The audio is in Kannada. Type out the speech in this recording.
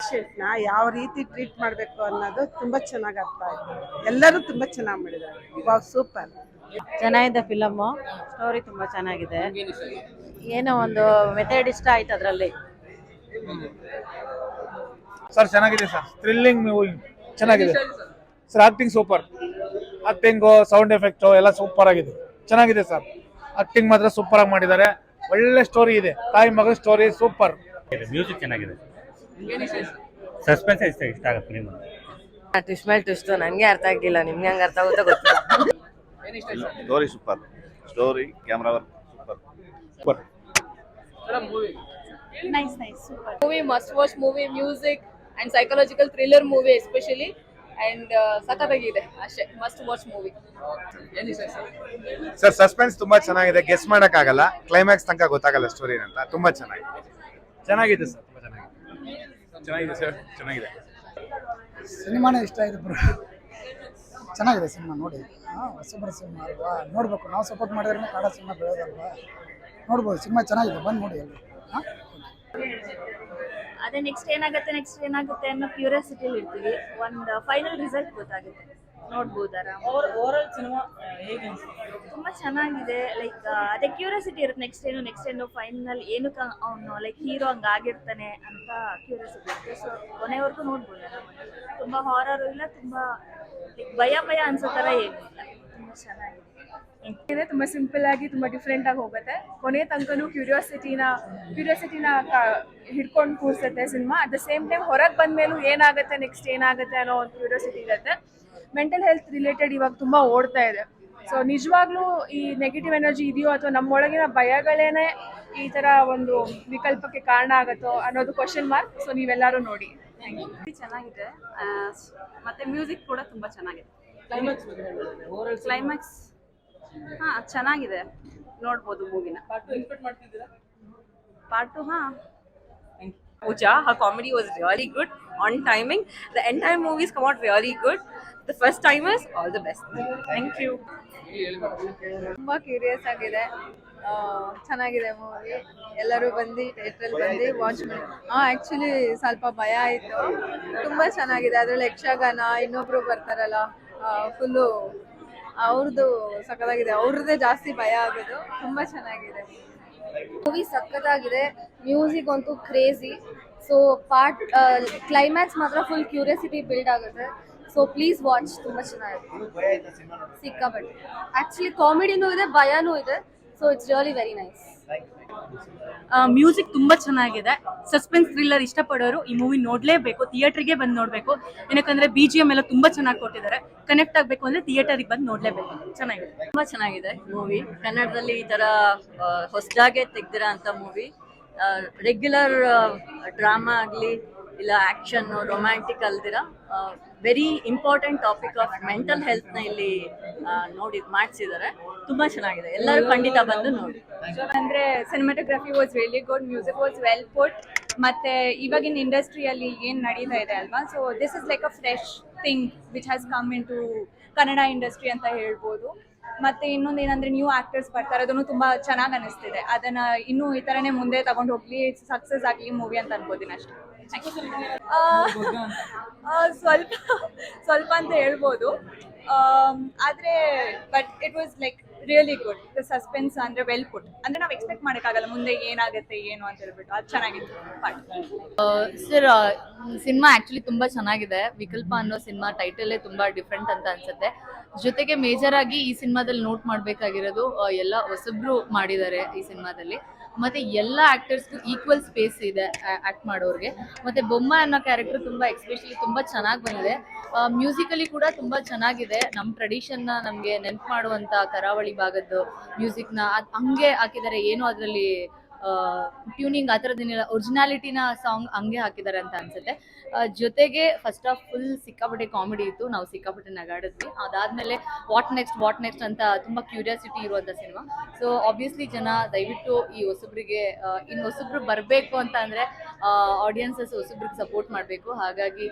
ಪೇಷಂಟ್ನ ಯಾವ ರೀತಿ ಟ್ರೀಟ್ ಮಾಡಬೇಕು ಅನ್ನೋದು ತುಂಬ ಚೆನ್ನಾಗಿ ಅರ್ಥ ಆಯಿತು. ಎಲ್ಲರೂ ತುಂಬ ಚೆನ್ನಾಗಿ ಮಾಡಿದ್ದಾರೆ. Wow, super. ಚೆನ್ನಾಗಿದೆ ಫಿಲಮ್ಮು, ಸ್ಟೋರಿ ತುಂಬ ಚೆನ್ನಾಗಿದೆ. ಏನೋ ಒಂದು ಮೆಥಡ್ ಇಷ್ಟ ಆಯ್ತು ಅದರಲ್ಲಿ. ಸರ್ ಚೆನ್ನಾಗಿದೆ ಸರ್, ಥ್ರಿಲ್ಲಿಂಗ್ ಮೂವಿ ಚೆನ್ನಾಗಿದೆ sir. Acting super, acting sound effect ಎಲ್ಲ ಸೂಪರ್ ಆಗಿದೆ, ಚೆನ್ನಾಗಿದೆ ಸರ್. ಆಕ್ಟಿಂಗ್ ಮಾತ್ರ ಸೂಪರ್ ಆಗಿ ಮಾಡಿದ್ದಾರೆ. ಒಳ್ಳೆ ಸ್ಟೋರಿ ಇದೆ, ತಾಯಿ ಮಗಳ ಸ್ಟೋರಿ ಸೂಪರ್. ಮ್ಯೂಸಿಕ್ ಚೆನ್ನಾಗಿದೆ, ಸಸ್ಪೆನ್ಸ್ ಇಷ್ಟ ಆಗುತ್ತೆ ಫಿಲ್ಮ್. ಟ್ವಿಸ್ಟ್ ಮೇಲೆ ಟ್ವಿಸ್ಟ್ ನನಗೆ ಅರ್ಥ ಆಗಿಲ್ಲ, ನಿಮ್ಗೆ ಹಂಗೆ ಅರ್ಥ ಆಗುತ್ತಾ ಗೊತ್ತಿಲ್ಲ. Story super, story camera work super. Nice, super. Movie, must watch movie, music and psychological thriller movie especially, and sakataಗಿದೆ ಅಷ್ಟೇ, must watch movie. Sir suspense ತುಂಬಾ ಚೆನ್ನಾಗಿದೆ, ಗೆಸ್ ಮಾಡಕ್ ಆಗಲ್ಲ, ಕ್ಲೈಮ್ಯಾಕ್ಸ್ ತನಕ ಗೊತ್ತಾಗಲ್ಲ ಸ್ಟೋರಿ ಅಂತ. ತುಂಬಾ ಚೆನ್ನಾಗಿದೆ ಸರ್, ತುಂಬಾ ಚೆನ್ನಾಗಿದೆ ಸರ್, ಚೆನ್ನಾಗಿದೆ. ಸಿನಿಮಾನೇ ಇಷ್ಟ ಆಯ್ತು ಬ್ರೋ, ಚೆನ್ನಾಗಿದೆ ಸಿನಿಮಾ. ನೋಡಿ, ಹೊಸಬರ ಸಿನಿಮಾ ಅಲ್ವಾ, ನೋಡ್ಬೇಕು. ನಾವು ಸಪೋರ್ಟ್ ಮಾಡಿದ್ರೆ ಕನ್ನಡ ಸಿನಿಮಾ ಬೆಳೆಯೋದಲ್ವಾ, ನೋಡ್ಬೋದು. ಸಿನಿಮಾ ಚೆನ್ನಾಗಿದೆ, ಬಂದು ನೋಡಿ ಅಲ್ಲಿ. ಅದೇ ನೆಕ್ಸ್ಟ್ ಏನಾಗುತ್ತೆ ಅನ್ನೋ ಕ್ಯೂರಿಯಾಸಿಟಿಲಿ ಇರ್ತೀವಿ. ಒಂದು ಫೈನಲ್ ರಿಸಲ್ಟ್ ಗೊತ್ತಾಗುತ್ತೆ, ನೋಡ್ಬೋದು ಆರಾಮ. ಓವರಾಲ್ ಸಿನಿಮಾ ಹೇಗೆ ತುಂಬಾ ಚೆನ್ನಾಗಿದೆ. ಲೈಕ್ ಅದೇ ಕ್ಯೂರಿಯಾಸಿಟಿ ಇರುತ್ತೆ, ನೆಕ್ಸ್ಟ್ ಏನು ಫೈನಲ್ ಏನಕ್ಕೆ ಅವನು ಲೈಕ್ ಹೀರೋ ಹಂಗಾಗಿರ್ತಾನೆ ಅಂತ ಕ್ಯೂರಿಯಾಸಿಟಿ ಇರುತ್ತೆ. ಸೊ ಕೊನೆವರೆಗೂ ನೋಡ್ಬೋದು ಆರಾಮಾಗಿ. ತುಂಬಾ ಹಾರರ್ ಇಲ್ಲ, ತುಂಬಾ ಲೈಕ್ ಭಯ ಅನ್ಸೋ ಥರ ಏನು ಇಲ್ಲ, ತುಂಬ ಚೆನ್ನಾಗಿದೆ. ತುಂಬಾ ಸಿಂಪಲ್ ಆಗಿ ತುಂಬಾ ಡಿಫ್ರೆಂಟ್ ಆಗಿ ಹೋಗುತ್ತೆ. ಕೊನೆ ತನಕನೂ ಕ್ಯೂರಿಯಾಸಿಟಿನ ಹಿಡ್ಕೊಂಡು ಕೂರ್ಸುತ್ತೆ cinema. At the same time ಹೊರಗೆ ಬಂದ್ಮೇಲೂ ಏನಾಗುತ್ತೆ ನೆಕ್ಸ್ಟ್ ಏನಾಗುತ್ತೆ ಅನ್ನೋ ಒಂದು ಕ್ಯೂರಿಯಾಸಿಟಿ ಇರುತ್ತೆ. ಮೆಂಟಲ್ ಹೆಲ್ತ್ ರಿಲೇಟೆಡ್ ಇವಾಗ ತುಂಬಾ ಓಡ್ತಾ ಇದೆ. ಸೊ ನಿಜವಾಗ್ಲೂ ಈ ನೆಗೆಟಿವ್ ಎನರ್ಜಿ ಇದೆಯೋ ಅಥವಾ ನಮ್ಮೊಳಗಿನ ಭಯಗಳೇನೆ ಈ ತರ ಒಂದು ವಿಕಲ್ಪಕ್ಕೆ ಕಾರಣ ಆಗುತ್ತೋ ಅನ್ನೋದು ಕ್ವಶನ್ ಮಾರ್ಕ್. ಸೊ ನೀವೆಲ್ಲರೂ ನೋಡಿ. ಚೆನ್ನಾಗಿದೆ, ಮತ್ತೆ ಮ್ಯೂಸಿಕ್ ಕೂಡ ತುಂಬಾ ಚೆನ್ನಾಗಿದೆ. ಕ್ಲೈಮ್ಯಾಕ್ಸ್ ಚೆನ್ನಾಗಿದೆ, ನೋಡ್ಬೋದು ಮೂವಿನ. Part 2 Pooja, her comedy was really good, on timing. The entire movies come out really good. The first timers, all the best. Thank you. ತುಂಬಾ ಕ್ಯೂರಿಯಸ್ ಆಗಿದೆ, ಚೆನ್ನಾಗಿದೆ ಮೂವಿ. ಎಲ್ಲರೂ ಬಂದು ಥಿಯೇಟ್ರಲ್ಲಿ ಬಂದು ವಾಚ್ ಮಾಡಿ. ಆ್ಯಕ್ಚುಲಿ ಸ್ವಲ್ಪ ಭಯ ಆಯಿತು, ತುಂಬ ಚೆನ್ನಾಗಿದೆ. ಅದರಲ್ಲಿ ಯಕ್ಷಗಾನ ಇನ್ನೊಬ್ರು ಬರ್ತಾರಲ್ಲ, ಫುಲ್ಲು ಅವ್ರದ್ದು ಸಖತ್ತಾಗಿದೆ. ಅವ್ರದ್ದೇ ಜಾಸ್ತಿ ಭಯ ಆಗೋದು. ತುಂಬ ಚೆನ್ನಾಗಿದೆ ಮೂವಿ, ಸಖತ್ತಾಗಿದೆ. ಮ್ಯೂಸಿಕ್ ಅಂತೂ ಕ್ರೇಜಿ. ಸೊ ಪಾರ್ಟ್ ಕ್ಲೈಮ್ಯಾಕ್ಸ್ ಮಾತ್ರ ಫುಲ್ ಕ್ಯೂರಿಯಾಸಿಟಿ ಬಿಲ್ಡ್ ಆಗುತ್ತೆ. ಸೊ ಪ್ಲೀಸ್ ವಾಚ್, ತುಂಬ ಚೆನ್ನಾಗಿದೆ, ಸಿಕ್ಕಾಪಟ್ಟೆ. ಆ್ಯಕ್ಚುಲಿ ಕಾಮಿಡಿನೂ ಇದೆ, ಭಯನೂ ಇದೆ. So it's really very nice. Music ತುಂಬಾ ಚೆನ್ನಾಗಿದೆ. ಸಸ್ಪೆನ್ಸ್ ಥ್ರಿಲ್ಲರ್ ಇಷ್ಟಪಡೋರು ಈ ಮೂವಿ ನೋಡ್ಲೇಬೇಕು, ಥಿಯೇಟರ್ಗೆ ಬಂದು ನೋಡ್ಬೇಕು. ಏನಕ್ಕಂದ್ರೆ BGM ಎಲ್ಲ ತುಂಬಾ ಚೆನ್ನಾಗಿ ಕೊಟ್ಟಿದ್ದಾರೆ. ಕನೆಕ್ಟ್ ಆಗ್ಬೇಕು ಅಂದ್ರೆ ಥಿಯೇಟರ್ಗೆ ಬಂದು ನೋಡ್ಲೇಬೇಕು. ಚೆನ್ನಾಗಿದೆ, ತುಂಬಾ ಚೆನ್ನಾಗಿದೆ ಮೂವಿ. ಕನ್ನಡದಲ್ಲಿ ಈ ತರ ಹೊಸದಾಗೆ ತೆಗ್ದಿರೋ ಅಂತ ಮೂವಿ. ರೆಗ್ಯುಲರ್ ಡ್ರಾಮಾ ಆಗಲಿ ಇಲ್ಲ ಆಕ್ಷನ್ ರೊಮ್ಯಾಂಟಿಕ್ ಅಲ್ದಿರ very important topic of mental health ನ ಇಲ್ಲಿ ನೋಡಿ ಮಾಡಿಸಿದ್ದಾರೆ. ತುಂಬಾ ಚೆನ್ನಾಗಿದೆ, ಎಲ್ಲರೂ ಖಂಡಿತ ಬಂದು ನೋಡಿ. ಅಂದ್ರೆ cinematography was really good, music was well put. ಮತ್ತೆ ಇವಾಗಿನ ಇಂಡಸ್ಟ್ರಿಯಲ್ಲಿ ಏನು ನಡೀತಾ ಇದೆ ಅಲ್ವಾ, so this is like a fresh thing which has come into Kannada industry ಅಂತ ಹೇಳ್ಬೋದು. ಮತ್ತೆ ಇನ್ನೊಂದು ಏನಂದ್ರೆ ನ್ಯೂ ಆಕ್ಟರ್ಸ್ ಬರ್ತಾರೆ, ಅದನ್ನು ತುಂಬಾ ಚೆನ್ನಾಗಿ ಅನಿಸ್ತಿದೆ. ಅದನ್ನ ಇನ್ನೂ ಈ ತರನೇ ಮುಂದೆ ತಗೊಂಡು ಹೋಗ್ಲಿ, ಸಕ್ಸಸ್ ಆಗಲಿ ಮೂವಿ ಅಂತ ಅನ್ಕೋತೀನಿ ಅಷ್ಟೇ. ಸ್ವಲ್ಪ ಅಂತ ಹೇಳ್ಬೋದು, ಆದ್ರೆ but it was like really good. The suspense ಅಂದ್ರೆ ವೆಲ್ ಪುಟ್. ಅಂದ್ರೆ ನಾವು ಎಕ್ಸ್ಪೆಕ್ಟ್ ಮಾಡೋಕ್ಕಾಗಲ್ಲ ಮುಂದೆ ಏನಾಗುತ್ತೆ ಏನು ಅಂತ ಹೇಳ್ಬಿಟ್ಟು. ಅದು ಚೆನ್ನಾಗಿತ್ತು ಸರ್. ಸಿನಿಮಾ ಆಕ್ಚುಲಿ ತುಂಬಾ ಚೆನ್ನಾಗಿದೆ. ವಿಕಲ್ಪ ಅನ್ನೋ ಸಿನಿಮಾ ಟೈಟಲೇ ತುಂಬಾ ಡಿಫ್ರೆಂಟ್ ಅಂತ ಅನ್ಸುತ್ತೆ. ಜೊತೆಗೆ ಮೇಜರ್ ಆಗಿ ಈ ಸಿನಿಮಾದಲ್ಲಿ ನೋಟ್ ಮಾಡಬೇಕಾಗಿರೋದು, ಎಲ್ಲ ಹೊಸಬ್ರು ಮಾಡಿದ್ದಾರೆ ಈ ಸಿನಿಮಾದಲ್ಲಿ. ಮತ್ತೆ ಎಲ್ಲ ಆಕ್ಟರ್ಸ್ಗೂ ಈಕ್ವಲ್ ಸ್ಪೇಸ್ ಇದೆ ಆಕ್ಟ್ ಮಾಡೋರಿಗೆ. ಮತ್ತೆ ಬೊಮ್ಮ ಅನ್ನೋ ಕ್ಯಾರೆಕ್ಟರ್ ತುಂಬಾ ಎಕ್ಸ್ಪೆಷಲಿ ತುಂಬಾ ಚೆನ್ನಾಗಿ ಬಂದಿದೆ. ಮ್ಯೂಸಿಕಲಿ ಕೂಡ ತುಂಬಾ ಚೆನ್ನಾಗಿದೆ. ನಮ್ಮ ಟ್ರೆಡಿಷನ್ನ ನಮಗೆ ನೆನಪು ಮಾಡುವಂತ ಕರಾವಳಿ ಭಾಗದ್ದು ಮ್ಯೂಸಿಕ್ನ ಹಂಗೆ ಹಾಕಿದ್ದಾರೆ. ಏನು ಅದರಲ್ಲಿ ಟ್ಯೂನಿಂಗ್ ಆ ಥರದ್ದೇನಿಲ್ಲ, ಒರಿಜಿನಾಲಿಟಿನ ಸಾಂಗ್ ಹಂಗೆ ಹಾಕಿದ್ದಾರೆ ಅಂತ ಅನ್ಸುತ್ತೆ. ಜೊತೆಗೆ ಫಸ್ಟ್ ಆಫ್ ಫುಲ್ ಸಿಕ್ಕಾಪಟ್ಟೆ ಕಾಮಿಡಿ ಇತ್ತು, ನಾವು ಸಿಕ್ಕಾಪಟ್ಟೆ ನಗಾಡಿದ್ವಿ. ಅದಾದ್ಮೇಲೆ ವಾಟ್ ನೆಕ್ಸ್ಟ್ ಅಂತ ತುಂಬಾ ಕ್ಯೂರಿಯಾಸಿಟಿ ಇರುವಂಥ ಸಿನಿಮಾ. ಸೊ ಆಬ್ವಿಯಸ್ಲಿ ಜನ ದಯವಿಟ್ಟು ಈ ಹೊಸಬ್ರಿಗೆ ಇನ್ನು ಹೊಸಬ್ರು ಬರಬೇಕು ಅಂತ ಅಂದರೆ ಆಡಿಯನ್ಸಸ್ ಹೊಸಬ್ರಿಗೆ ಸಪೋರ್ಟ್ ಮಾಡಬೇಕು. ಹಾಗಾಗಿ